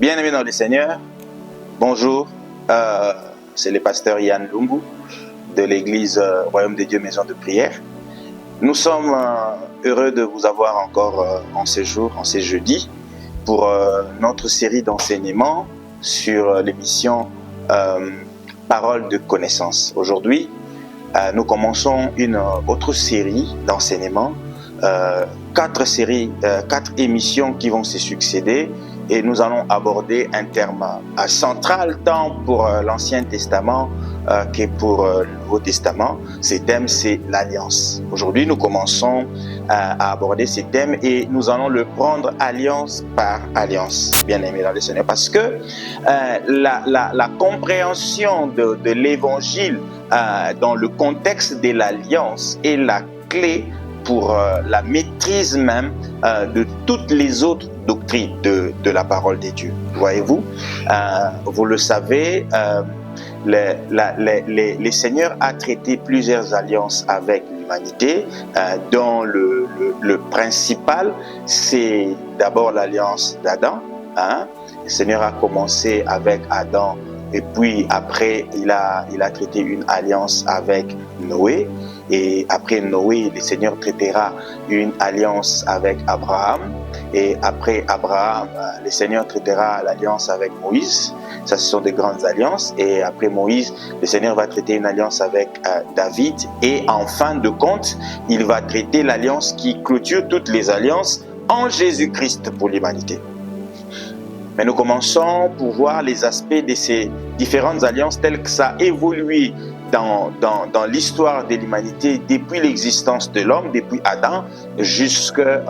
Bien-aimés dans le Seigneur, bonjour, c'est le pasteur Yann Lungu de l'église Royaume de Dieu Maison de Prière. Nous sommes heureux de vous avoir encore en ce jour, en ce jeudi, pour notre série d'enseignements sur l'émission Parole de connaissance. Aujourd'hui, nous commençons une autre série d'enseignements, quatre émissions qui vont se succéder. Et nous allons aborder un terme central tant pour l'Ancien Testament que pour le Nouveau Testament. Ce thème, c'est l'alliance. Aujourd'hui, nous commençons à aborder ce thème et nous allons le prendre alliance par alliance, bien aimé dans le Seigneur, parce que la compréhension de l'Évangile dans le contexte de l'alliance est la clé pour la maîtrise même de toutes les autres doctrines de la parole de Dieu. Voyez-vous, vous le savez, le Seigneur a traité plusieurs alliances avec l'humanité, dont le principal, c'est d'abord l'alliance d'Adam. Le Seigneur a commencé avec Adam et puis après, il a traité une alliance avec Noé. Et après Noé, le Seigneur traitera une alliance avec Abraham. Et après Abraham, le Seigneur traitera l'alliance avec Moïse. Ça, ce sont des grandes alliances. Et après Moïse, le Seigneur va traiter une alliance avec David. Et en fin de compte, il va traiter l'alliance qui clôture toutes les alliances en Jésus-Christ pour l'humanité. Mais nous commençons pour voir les aspects de ces différentes alliances telles que ça a évolué dans l'histoire de l'humanité depuis l'existence de l'homme, depuis Adam, jusqu'à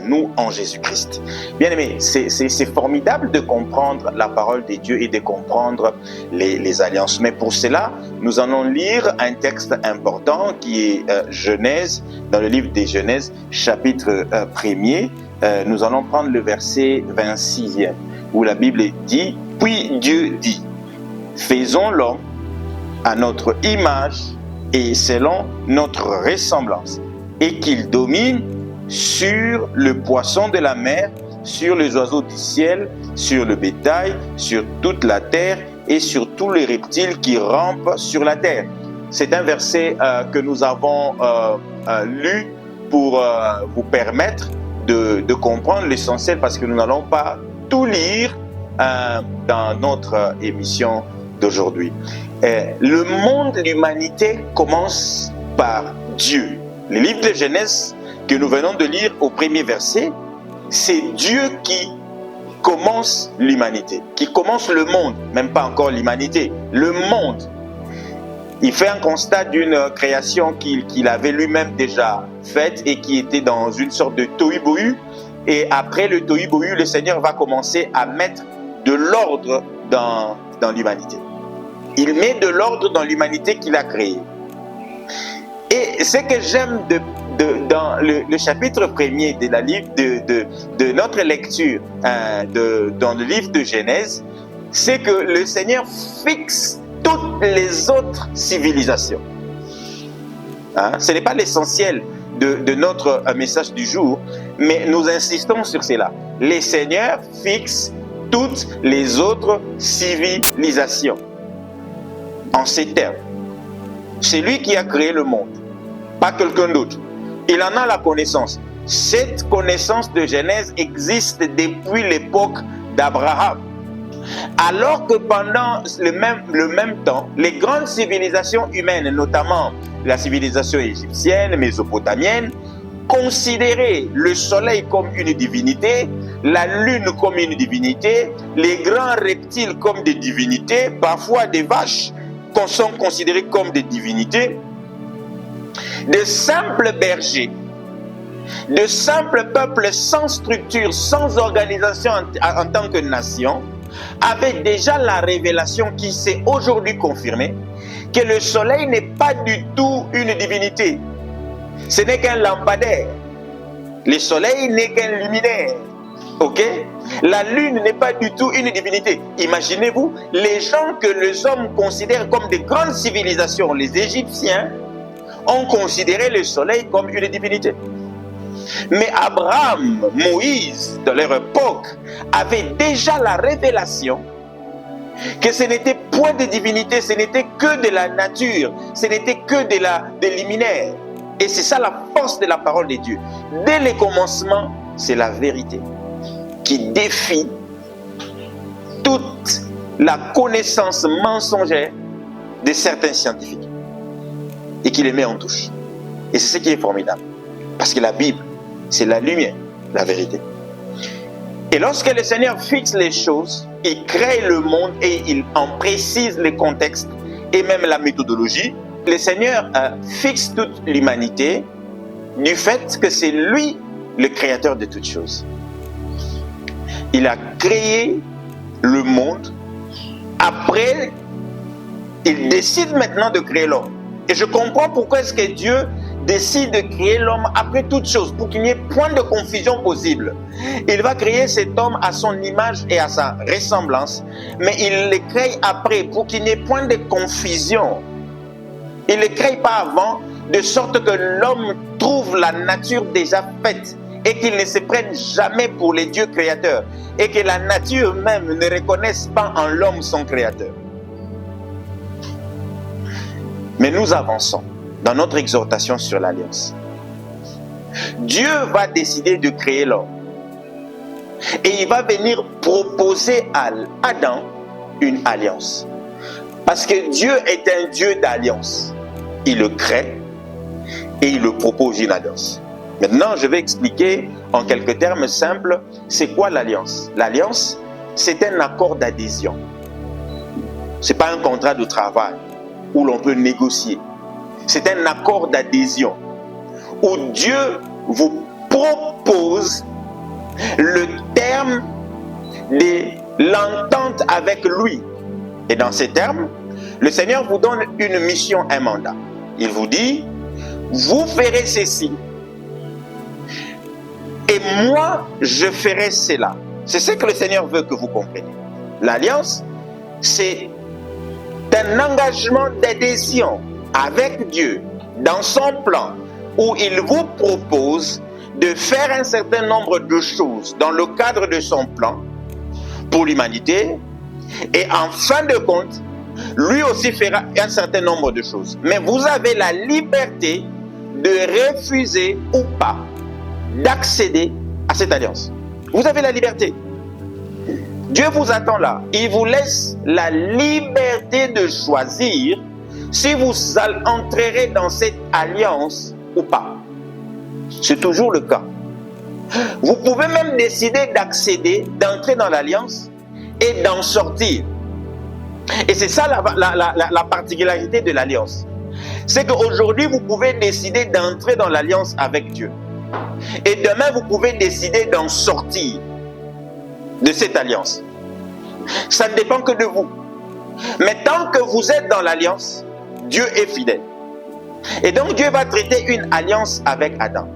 nous en Jésus-Christ. Bien aimé, c'est formidable de comprendre la parole de Dieu et de comprendre les alliances. Mais pour cela, nous allons lire un texte important qui est Genèse, dans le livre des Genèse, chapitre 1er. Nous allons prendre le verset 26e, où la Bible dit « Puis Dieu dit, faisons l'homme à notre image et selon notre ressemblance, et qu'il domine sur le poisson de la mer, sur les oiseaux du ciel, sur le bétail, sur toute la terre et sur tous les reptiles qui rampent sur la terre. » C'est un verset que nous avons lu pour vous permettre de comprendre l'essentiel, parce que nous n'allons pas tout lire dans notre émission d'aujourd'hui. Le monde, l'humanité commence par Dieu. Le livre de Genèse que nous venons de lire au premier verset, c'est Dieu qui commence l'humanité, qui commence le monde, même pas encore l'humanité, le monde. Il fait un constat d'une création qu'il avait lui-même déjà faite et qui était dans une sorte de tohu-bohu. Et après le tohu-bohu, le Seigneur va commencer à mettre de l'ordre dans l'humanité. Il met de l'ordre dans l'humanité qu'il a créée. Et ce que j'aime dans le chapitre 1er de notre lecture dans le livre de Genèse, c'est que le Seigneur fixe toutes les autres civilisations. Ce n'est pas l'essentiel de notre message du jour, mais nous insistons sur cela. Le Seigneur fixe toutes les autres civilisations. En ces termes, c'est lui qui a créé le monde, pas quelqu'un d'autre. Il en a la connaissance. Cette connaissance de Genèse existe depuis l'époque d'Abraham. Alors que pendant le même temps, les grandes civilisations humaines, notamment la civilisation égyptienne, mésopotamienne, considéraient le soleil comme une divinité, la lune comme une divinité, les grands reptiles comme des divinités, parfois des vaches sont considérées comme des divinités, de simples bergers, de simples peuples sans structure, sans organisation en tant que nation, avec déjà la révélation qui s'est aujourd'hui confirmée que le soleil n'est pas du tout une divinité. Ce n'est qu'un lampadaire. Le soleil n'est qu'un luminaire. Ok? La lune n'est pas du tout une divinité. Imaginez-vous, les gens que les hommes considèrent comme des grandes civilisations, les Égyptiens, ont considéré le soleil comme une divinité. Mais Abraham, Moïse, de leur époque, avaient déjà la révélation que ce n'était point de divinité, ce n'était que de la nature, ce n'était que de liminaire. Et c'est ça la force de la parole de Dieu. Dès le commencement, c'est la vérité qui défie toute la connaissance mensongère de certains scientifiques et qui les met en touche. Et c'est ce qui est formidable. Parce que la Bible, c'est la lumière, la vérité. Et lorsque le Seigneur fixe les choses, il crée le monde et il en précise les contextes et même la méthodologie, le Seigneur fixe toute l'humanité du fait que c'est lui le créateur de toutes choses. Il a créé le monde. Après, il décide maintenant de créer l'homme. Et je comprends pourquoi est-ce que Dieu décide de créer l'homme après toute chose, pour qu'il n'y ait point de confusion possible. Il va créer cet homme à son image et à sa ressemblance, mais il le crée après pour qu'il n'y ait point de confusion. Il ne le crée pas avant, de sorte que l'homme trouve la nature déjà faite et qu'il ne se prenne jamais pour les dieux créateurs et que la nature même ne reconnaisse pas en l'homme son créateur. Mais nous avançons dans notre exhortation sur l'alliance. Dieu va décider de créer l'homme et il va venir proposer à Adam une alliance. Parce que Dieu est un Dieu d'alliance. Il le crée et il le propose une alliance. Maintenant, je vais expliquer en quelques termes simples, c'est quoi l'alliance? L'alliance, c'est un accord d'adhésion. Ce n'est pas un contrat de travail où l'on peut négocier. C'est un accord d'adhésion où Dieu vous propose le terme de l'entente avec lui. Et dans ces termes, le Seigneur vous donne une mission, un mandat. Il vous dit, vous ferez ceci. Et moi, je ferai cela. C'est ce que le Seigneur veut que vous compreniez. L'alliance, c'est un engagement d'adhésion avec Dieu dans son plan où il vous propose de faire un certain nombre de choses dans le cadre de son plan pour l'humanité et en fin de compte, lui aussi fera un certain nombre de choses. Mais vous avez la liberté de refuser ou pas d'accéder à cette alliance. Vous avez la liberté. Dieu vous attend là. Il vous laisse la liberté de choisir si vous entrerez dans cette alliance ou pas. C'est toujours le cas. Vous pouvez même décider d'accéder, d'entrer dans l'alliance et d'en sortir. Et c'est ça la particularité de l'alliance. C'est qu'aujourd'hui, vous pouvez décider d'entrer dans l'alliance avec Dieu. Et demain, vous pouvez décider d'en sortir de cette alliance. Ça ne dépend que de vous. Mais tant que vous êtes dans l'alliance, Dieu est fidèle. Et donc Dieu va traiter une alliance avec Adam.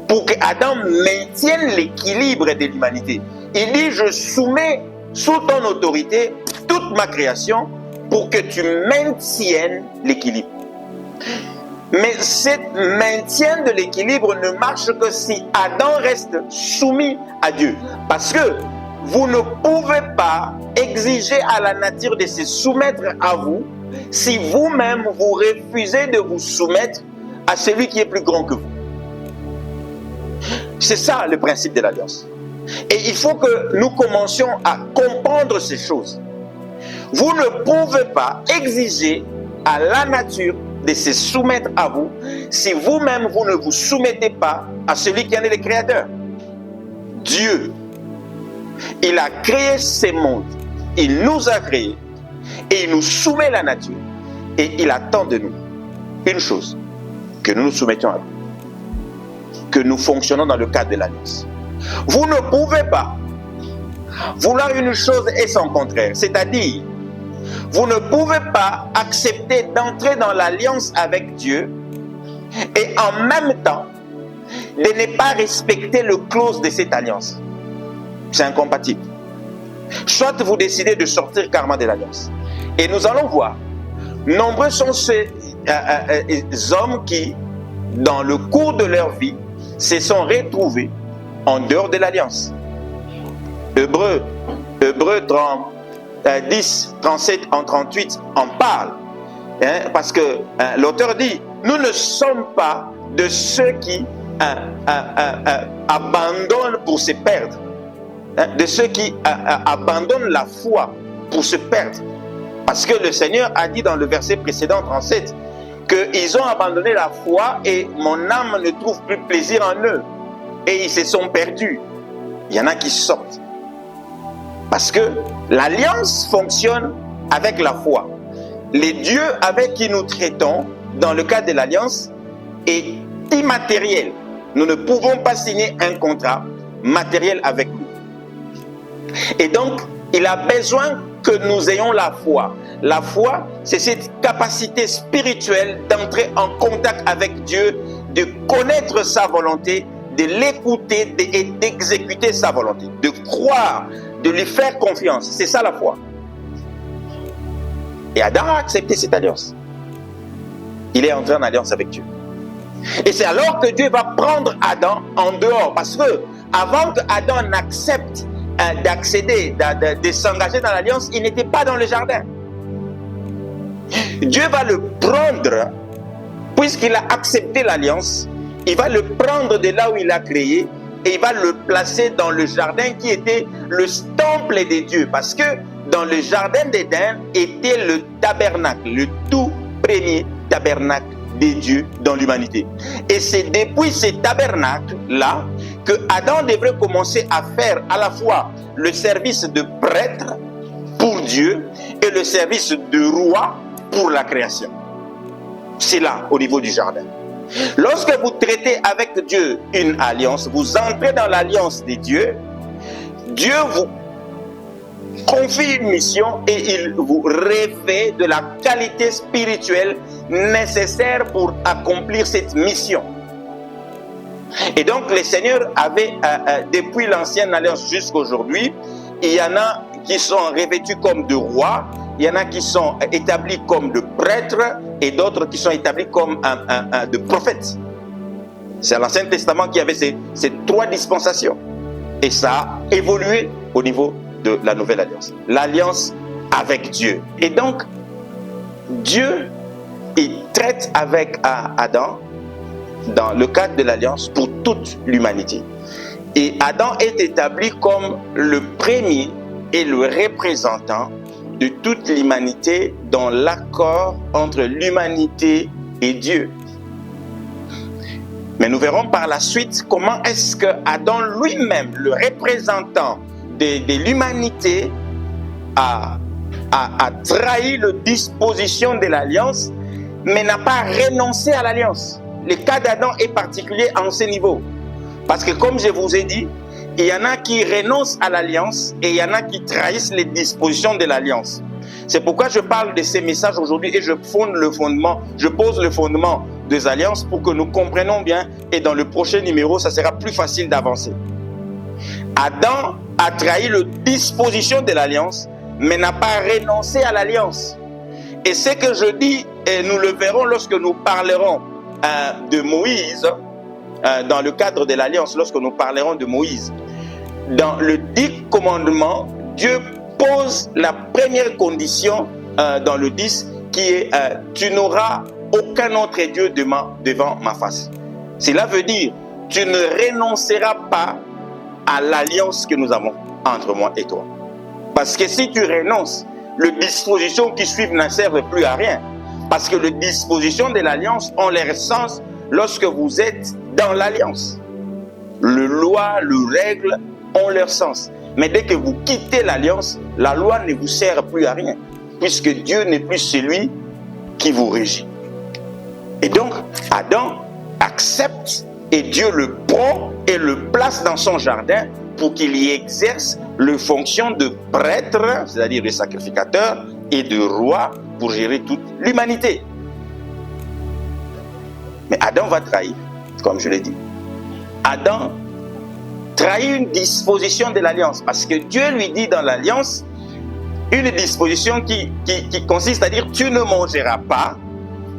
Pour que Adam maintienne l'équilibre de l'humanité. Il dit, je soumets sous ton autorité toute ma création pour que tu maintiennes l'équilibre. Mais ce maintien de l'équilibre ne marche que si Adam reste soumis à Dieu. Parce que vous ne pouvez pas exiger à la nature de se soumettre à vous si vous-même vous refusez de vous soumettre à celui qui est plus grand que vous. C'est ça le principe de l'alliance. Et il faut que nous commencions à comprendre ces choses. Vous ne pouvez pas exiger à la nature de se soumettre à vous si vous-même vous ne vous soumettez pas à celui qui en est le créateur. Dieu, il a créé ces mondes, il nous a créés et il nous soumet la nature et il attend de nous une chose, que nous nous soumettions à lui, que nous fonctionnons dans le cadre de l'alliance. Vous ne pouvez pas vouloir une chose et son contraire, c'est-à-dire vous ne pouvez pas accepter d'entrer dans l'alliance avec Dieu et en même temps de ne pas respecter le clause de cette alliance. C'est incompatible. Soit vous décidez de sortir carrément de l'alliance. Et nous allons voir, nombreux sont ces hommes qui, dans le cours de leur vie, se sont retrouvés en dehors de l'alliance. Hébreux 10, 37 en 38 en parle. Parce que l'auteur dit, nous ne sommes pas de ceux qui abandonnent pour se perdre. De ceux qui abandonnent la foi pour se perdre. Parce que le Seigneur a dit dans le verset précédent 37 qu'ils ont abandonné la foi et mon âme ne trouve plus plaisir en eux. Et ils se sont perdus. Il y en a qui sortent. Parce que l'alliance fonctionne avec la foi. Les dieux avec qui nous traitons dans le cadre de l'alliance est immatériel. Nous ne pouvons pas signer un contrat matériel avec lui. Et donc, il a besoin que nous ayons la foi. La foi, c'est cette capacité spirituelle d'entrer en contact avec Dieu, de connaître sa volonté, de l'écouter et d'exécuter sa volonté, de croire, de lui faire confiance. C'est ça la foi. Et Adam a accepté cette alliance. Il est entré en alliance avec Dieu. Et c'est alors que Dieu va prendre Adam en dehors. Parce que avant que Adam n'accepte d'accéder, de s'engager dans l'alliance, il n'était pas dans le jardin. Dieu va le prendre, puisqu'il a accepté l'alliance, il va le prendre de là où il a créé et il va le placer dans le jardin qui était le temple des dieux. Parce que dans le jardin d'Éden était le tabernacle, le tout premier tabernacle des dieux dans l'humanité. Et c'est depuis ce tabernacle-là que Adam devrait commencer à faire à la fois le service de prêtre pour Dieu et le service de roi pour la création. C'est là, au niveau du jardin. Lorsque vous traitez avec Dieu une alliance, vous entrez dans l'alliance des dieux, Dieu vous confie une mission et il vous revêt de la qualité spirituelle nécessaire pour accomplir cette mission. Et donc le Seigneur avait, depuis l'ancienne alliance jusqu'à aujourd'hui, il y en a qui sont revêtus comme de rois, il y en a qui sont établis comme de prêtres et d'autres qui sont établis comme de prophètes. C'est l'Ancien Testament qui avait ces trois dispensations. Et ça a évolué au niveau de la nouvelle alliance. L'alliance avec Dieu. Et donc, Dieu, il traite avec Adam dans le cadre de l'alliance pour toute l'humanité. Et Adam est établi comme le premier et le représentant de toute l'humanité dans l'accord entre l'humanité et Dieu. Mais nous verrons par la suite comment est-ce que Adam lui-même, le représentant de l'humanité, a trahi les dispositions de l'alliance, mais n'a pas renoncé à l'alliance. Le cas d'Adam est particulier en ce niveau. Parce que comme je vous ai dit, il y en a qui renoncent à l'alliance et il y en a qui trahissent les dispositions de l'alliance. C'est pourquoi je parle de ces messages aujourd'hui et je pose le fondement des alliances pour que nous comprenions bien, et dans le prochain numéro, ça sera plus facile d'avancer. Adam a trahi les dispositions de l'alliance, mais n'a pas renoncé à l'alliance. Et ce que je dis, et nous le verrons lorsque nous parlerons de Moïse, dans le cadre de l'alliance, lorsque nous parlerons de Moïse. Dans le 10 commandements, Dieu pose la première condition dans le 10 qui est tu n'auras aucun autre Dieu devant ma face. Cela veut dire tu ne renonceras pas à l'alliance que nous avons entre moi et toi. Parce que si tu renonces, les dispositions qui suivent ne servent plus à rien. Parce que les dispositions de l'alliance ont leur sens lorsque vous êtes dans l'alliance. Les lois, les règles ont leur sens. Mais dès que vous quittez l'alliance, la loi ne vous sert plus à rien. Puisque Dieu n'est plus celui qui vous régit. Et donc, Adam accepte et Dieu le prend et le place dans son jardin pour qu'il y exerce les fonctions de prêtre, c'est-à-dire de sacrificateur et de roi pour gérer toute l'humanité. Mais Adam va trahir, comme je l'ai dit. Adam trahit une disposition de l'alliance parce que Dieu lui dit dans l'alliance une disposition qui consiste à dire tu ne mangeras pas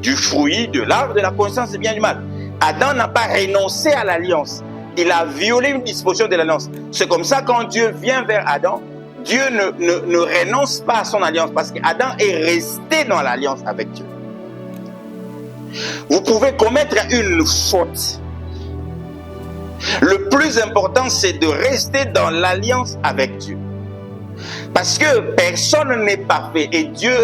du fruit de l'arbre de la connaissance du bien et du mal. Adam n'a pas renoncé à l'alliance. Il a violé une disposition de l'alliance. C'est comme ça quand Dieu vient vers Adam, Dieu ne renonce pas à son alliance parce qu'Adam est resté dans l'alliance avec Dieu. Vous pouvez commettre une faute. Le plus important, c'est de rester dans l'alliance avec Dieu. Parce que personne n'est parfait. Et Dieu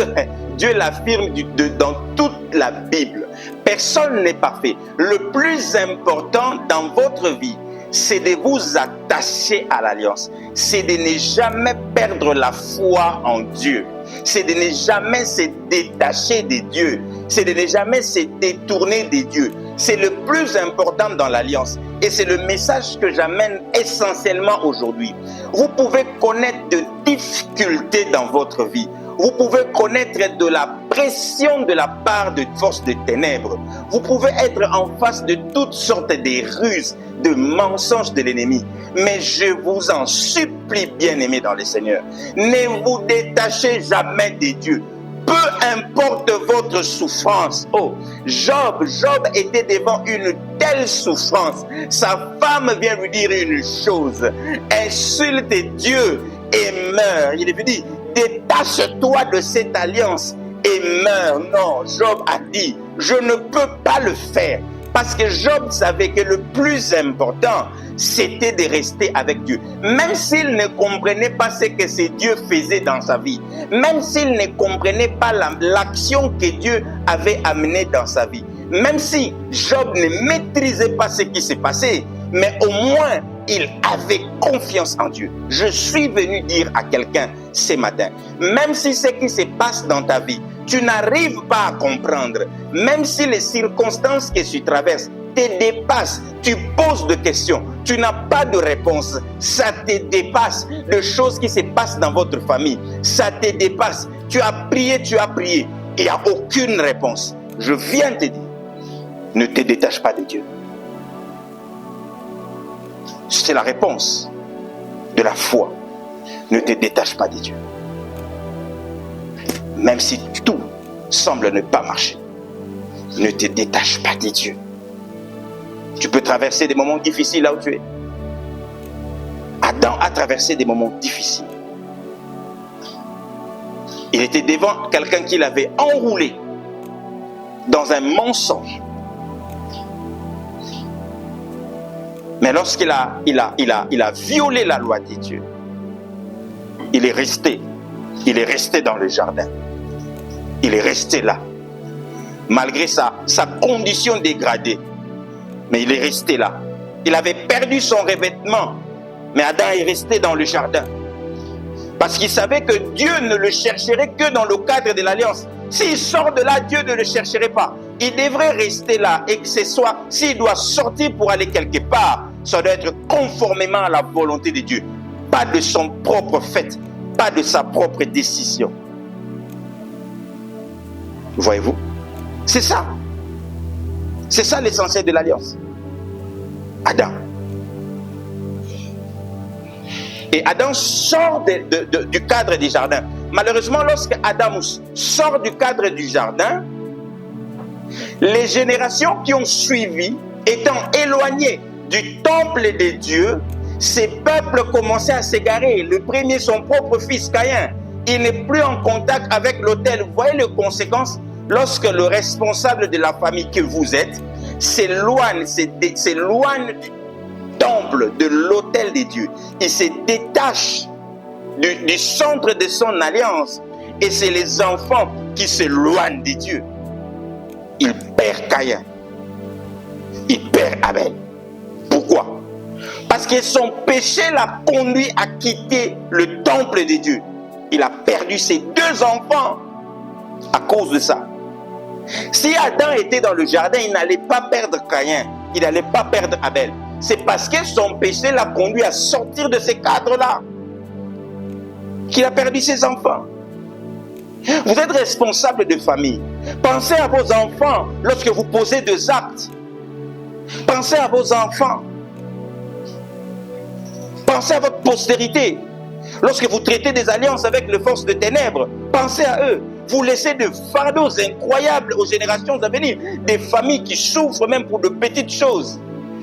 l'affirme dans toute la Bible. Personne n'est parfait. Le plus important dans votre vie, c'est de vous attacher à l'alliance. C'est de ne jamais perdre la foi en Dieu. C'est de ne jamais se détacher de Dieu. C'est de ne jamais se détourner de Dieu. C'est le plus important dans l'alliance. Et c'est le message que j'amène essentiellement aujourd'hui. Vous pouvez connaître de difficultés dans votre vie. Vous pouvez connaître de la pression de la part de forces de ténèbres. Vous pouvez être en face de toutes sortes de ruses, de mensonges de l'ennemi. Mais je vous en supplie, bien-aimés dans le Seigneur, ne vous détachez jamais de Dieu. Peu importe votre souffrance. Oh, Job était devant une telle souffrance. Sa femme vient lui dire une chose. Insulte Dieu et meurt. Il lui dit, détache-toi de cette alliance et meurs. Non, Job a dit, je ne peux pas le faire. Parce que Job savait que le plus important, c'était de rester avec Dieu. Même s'il ne comprenait pas ce que ce Dieu faisait dans sa vie. Même s'il ne comprenait pas l'action que Dieu avait amenée dans sa vie. Même si Job ne maîtrisait pas ce qui s'est passé. Mais au moins, il avait confiance en Dieu. Je suis venu dire à quelqu'un ce matin, même si ce qui se passe dans ta vie, tu n'arrives pas à comprendre, même si les circonstances que tu traverses te dépassent, tu poses des questions, tu n'as pas de réponse, ça te dépasse, les choses qui se passent dans votre famille, ça te dépasse, tu as prié, il n'y a aucune réponse. Je viens te dire, ne te détache pas de Dieu. C'est la réponse de la foi. Ne te détache pas de Dieu. Même si tout semble ne pas marcher, ne te détache pas de Dieu. Tu peux traverser des moments difficiles là où tu es. Adam a traversé des moments difficiles. Il était devant quelqu'un qui l'avait enroulé dans un mensonge. Mais lorsqu'il a violé la loi de Dieu, il est resté dans le jardin. Il est resté là, malgré sa condition dégradée. Mais il est resté là. Il avait perdu son revêtement, mais Adam est resté dans le jardin. Parce qu'il savait que Dieu ne le chercherait que dans le cadre de l'alliance. S'il sort de là, Dieu ne le chercherait pas. Il devrait rester là et que ce soit, s'il doit sortir pour aller quelque part, ça doit être conformément à la volonté de Dieu. Pas de son propre fait, pas de sa propre décision. Voyez-vous? C'est ça. C'est ça l'essentiel de l'alliance. Adam. Et Adam sort du cadre du jardin. Malheureusement, lorsque Adam sort du cadre du jardin, les générations qui ont suivi, étant éloignées du temple de Dieu, ces peuples commençaient à s'égarer. Le premier, son propre fils Caïn, il n'est plus en contact avec l'autel. Vous voyez les conséquences lorsque le responsable de la famille que vous êtes s'éloigne du temple, de l'autel de Dieu. Il se détache du centre de son alliance. Et c'est les enfants qui s'éloignent de Dieu. Il perd Caïn. Il perd Abel. Pourquoi? Parce que son péché l'a conduit à quitter le temple de Dieu. Il a perdu ses deux enfants à cause de ça. Si Adam était dans le jardin, il n'allait pas perdre Caïn. Il n'allait pas perdre Abel. C'est parce que son péché l'a conduit à sortir de ce cadre-là qu'il a perdu ses enfants. Vous êtes responsable de famille. Pensez à vos enfants lorsque vous posez des actes. Pensez à vos enfants. Pensez à votre postérité. Lorsque vous traitez des alliances avec les forces de ténèbres, pensez à eux. vous laissez de fardeaux incroyables aux générations à venir, des familles qui souffrent même pour de petites choses,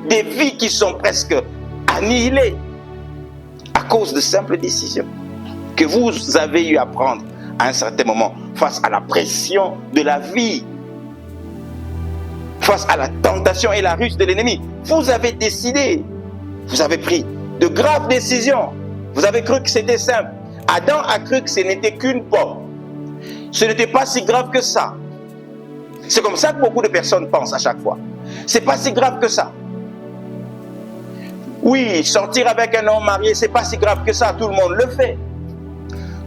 des vies qui sont presque annihilées à cause de simples décisions que vous avez eu à prendre à un certain moment face à la pression de la vie, face à la tentation et la ruse de l'ennemi. Vous avez décidé, vous avez pris de graves décisions. Vous avez cru que c'était simple. Adam a cru que ce n'était qu'une pomme. Ce n'était pas si grave que ça. C'est comme ça que beaucoup de personnes pensent à chaque fois. C'est pas si grave que ça. Oui, sortir avec un homme marié, c'est pas si grave que ça, tout le monde le fait.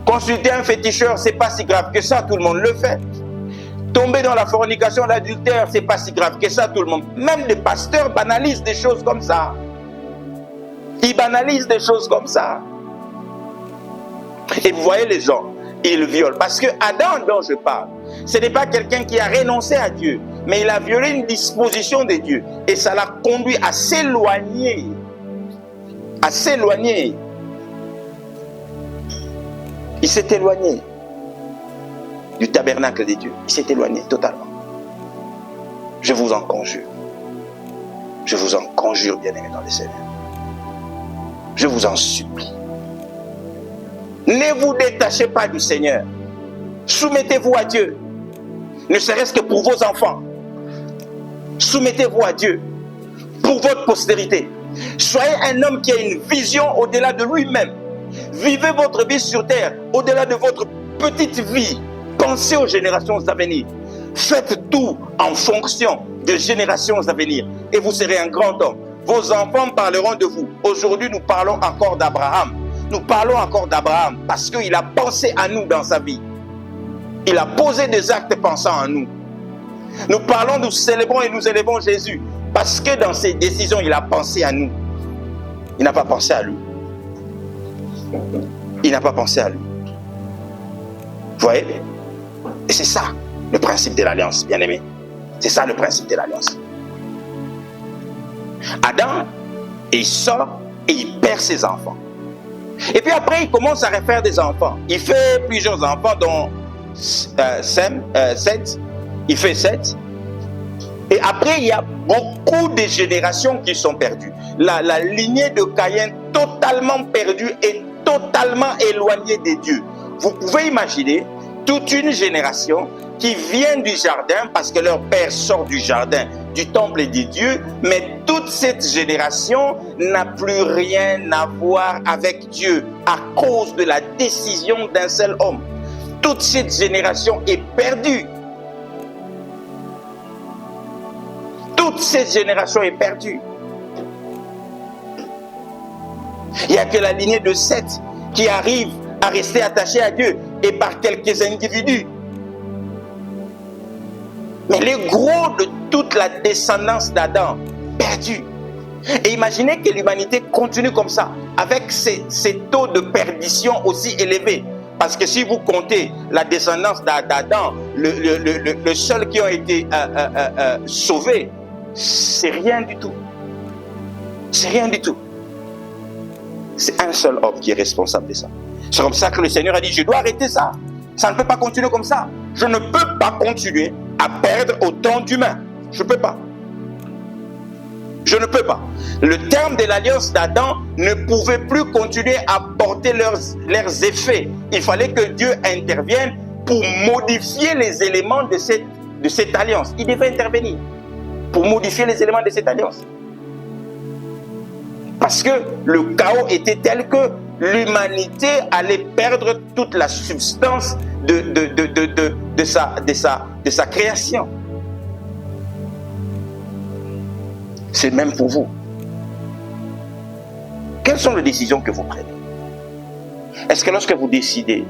Consulter un féticheur, c'est pas si grave que ça, tout le monde le fait. Tomber dans la fornication, l'adultère, c'est pas si grave que ça, tout le monde. Même les pasteurs banalisent des choses comme ça. Ils banalisent des choses comme ça. Et vous voyez les gens, ils violent. Parce que Adam dont je parle, ce n'est pas quelqu'un qui a renoncé à Dieu, mais il a violé une disposition de Dieu. Et ça l'a conduit à s'éloigner. À s'éloigner. Il s'est éloigné du tabernacle de Dieu. Il s'est éloigné totalement. Je vous en conjure. Je vous en conjure, bien-aimés dans le Seigneur. Je vous en supplie. Ne vous détachez pas du Seigneur. Soumettez-vous à Dieu. Ne serait-ce que pour vos enfants. Soumettez-vous à Dieu. Pour votre postérité. Soyez un homme qui a une vision au-delà de lui-même. Vivez votre vie sur terre au-delà de votre petite vie. Pensez aux générations à venir. Faites tout en fonction des générations à venir. Et vous serez un grand homme. Vos enfants parleront de vous. Aujourd'hui, nous parlons encore d'Abraham. Nous parlons encore d'Abraham parce qu'il a pensé à nous dans sa vie. Il a posé des actes pensant à nous. Nous parlons, nous célébrons et nous élevons Jésus parce que dans ses décisions, il a pensé à nous. Il n'a pas pensé à lui. Il n'a pas pensé à lui. Vous voyez? Et c'est ça le principe de l'alliance, bien-aimé. C'est ça le principe de l'alliance. Adam, il sort et il perd ses enfants. Et puis après, il commence à refaire des enfants. Il fait plusieurs enfants, dont 7. Il fait 7. Et après, il y a beaucoup de générations qui sont perdues. La lignée de Caïn totalement perdue et totalement éloignée de Dieu. Vous pouvez imaginer toute une génération qui vient du jardin parce que leur père sort du jardin, du temple de Dieu, mais toute cette génération n'a plus rien à voir avec Dieu à cause de la décision d'un seul homme. Toute cette génération est perdue. Toute cette génération est perdue. Il n'y a que la lignée de Seth qui arrive à rester attachée à Dieu et par quelques individus. Mais le gros de toute la descendance d'Adam, perdu. Et imaginez que l'humanité continue comme ça, avec ces taux de perdition aussi élevés. Parce que si vous comptez la descendance d'Adam, le seul qui ont été sauvés, c'est rien du tout. C'est rien du tout. C'est un seul homme qui est responsable de ça. C'est comme ça que le Seigneur a dit, je dois arrêter ça. Ça ne peut pas continuer comme ça. Je ne peux pas continuer à perdre autant d'humains. Je ne peux pas. Je ne peux pas. Le terme de l'alliance d'Adam ne pouvait plus continuer à porter leurs effets. Il fallait que Dieu intervienne pour modifier les éléments de cette alliance. Il devait intervenir pour modifier les éléments de cette alliance. Parce que le chaos était tel que l'humanité allait perdre toute la substance de sa création. C'est même pour vous. Quelles sont les décisions que vous prenez? Est-ce que lorsque vous décidez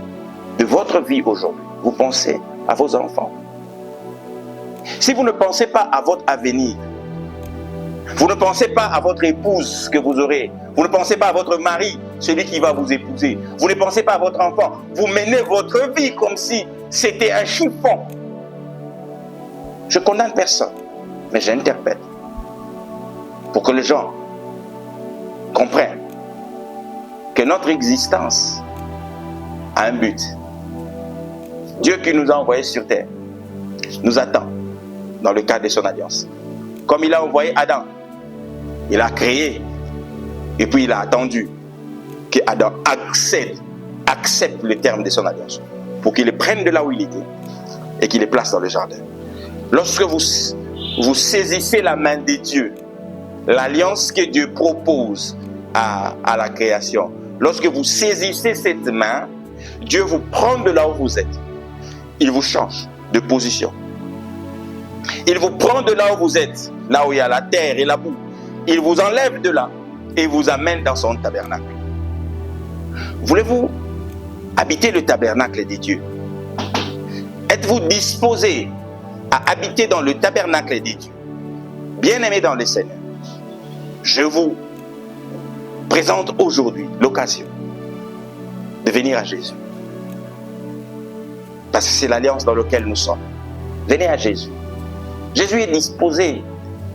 de votre vie aujourd'hui, vous pensez à vos enfants? Si vous ne pensez pas à votre avenir, vous ne pensez pas à votre épouse que vous aurez, vous ne pensez pas à votre mari, celui qui va vous épouser, vous ne pensez pas à votre enfant, vous menez votre vie comme si c'était un chiffon. Je condamne personne, mais j'interpelle pour que les gens comprennent que notre existence a un but. Dieu qui nous a envoyés sur terre nous attend dans le cadre de son alliance. Comme il a envoyé Adam, il a créé et puis il a attendu que Adam accepte le terme de son alliance pour qu'il les prenne de là où il était et qu'il les place dans le jardin. Lorsque vous saisissez la main de Dieu, l'alliance que Dieu propose à la création, lorsque vous saisissez cette main, Dieu vous prend de là où vous êtes. Il vous change de position. Il vous prend de là où vous êtes, là où il y a la terre et la boue. Il vous enlève de là et vous amène dans son tabernacle. Voulez-vous habiter le tabernacle de Dieu? Êtes-vous disposé à habiter dans le tabernacle de Dieu? Bien-aimés dans le Seigneur, je vous présente aujourd'hui l'occasion de venir à Jésus. Parce que c'est l'alliance dans laquelle nous sommes. Venez à Jésus. Jésus est disposé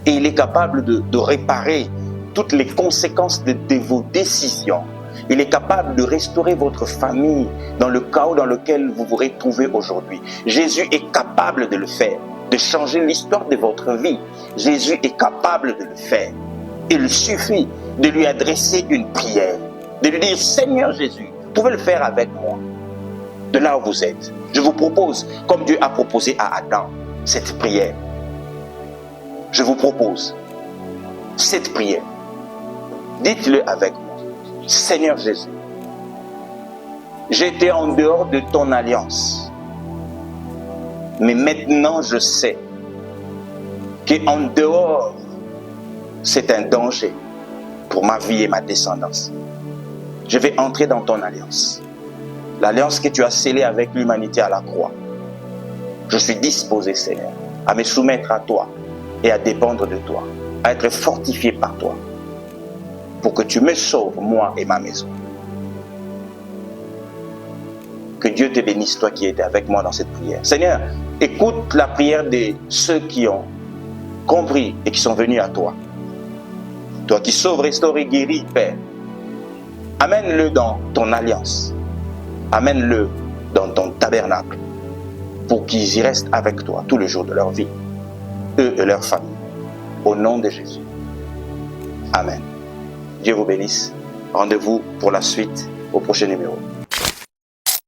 et il est capable de réparer toutes les conséquences de vos décisions. Il est capable de restaurer votre famille dans le chaos dans lequel vous vous retrouvez aujourd'hui. Jésus est capable de le faire, de changer l'histoire de votre vie. Jésus est capable de le faire. Il suffit de lui adresser une prière, de lui dire: Seigneur Jésus, vous pouvez le faire avec moi, de là où vous êtes. Je vous propose, comme Dieu a proposé à Adam, cette prière. Je vous propose cette prière. Dites-le avec moi. Seigneur Jésus, j'étais en dehors de ton alliance. Mais maintenant je sais qu'en dehors, c'est un danger pour ma vie et ma descendance. Je vais entrer dans ton alliance. L'alliance que tu as scellée avec l'humanité à la croix. Je suis disposé, Seigneur, à me soumettre à toi et à dépendre de toi, à être fortifié par toi, pour que tu me sauves, moi et ma maison. Que Dieu te bénisse, toi qui étais avec moi dans cette prière. Seigneur, écoute la prière de ceux qui ont compris et qui sont venus à toi. Toi qui sauves, restaures et guéris, Père. Amène-le dans ton alliance. Amène-le dans ton tabernacle pour qu'ils y restent avec toi tous les jours de leur vie, eux et leur famille. Au nom de Jésus. Amen. Dieu vous bénisse. Rendez-vous pour la suite au prochain numéro.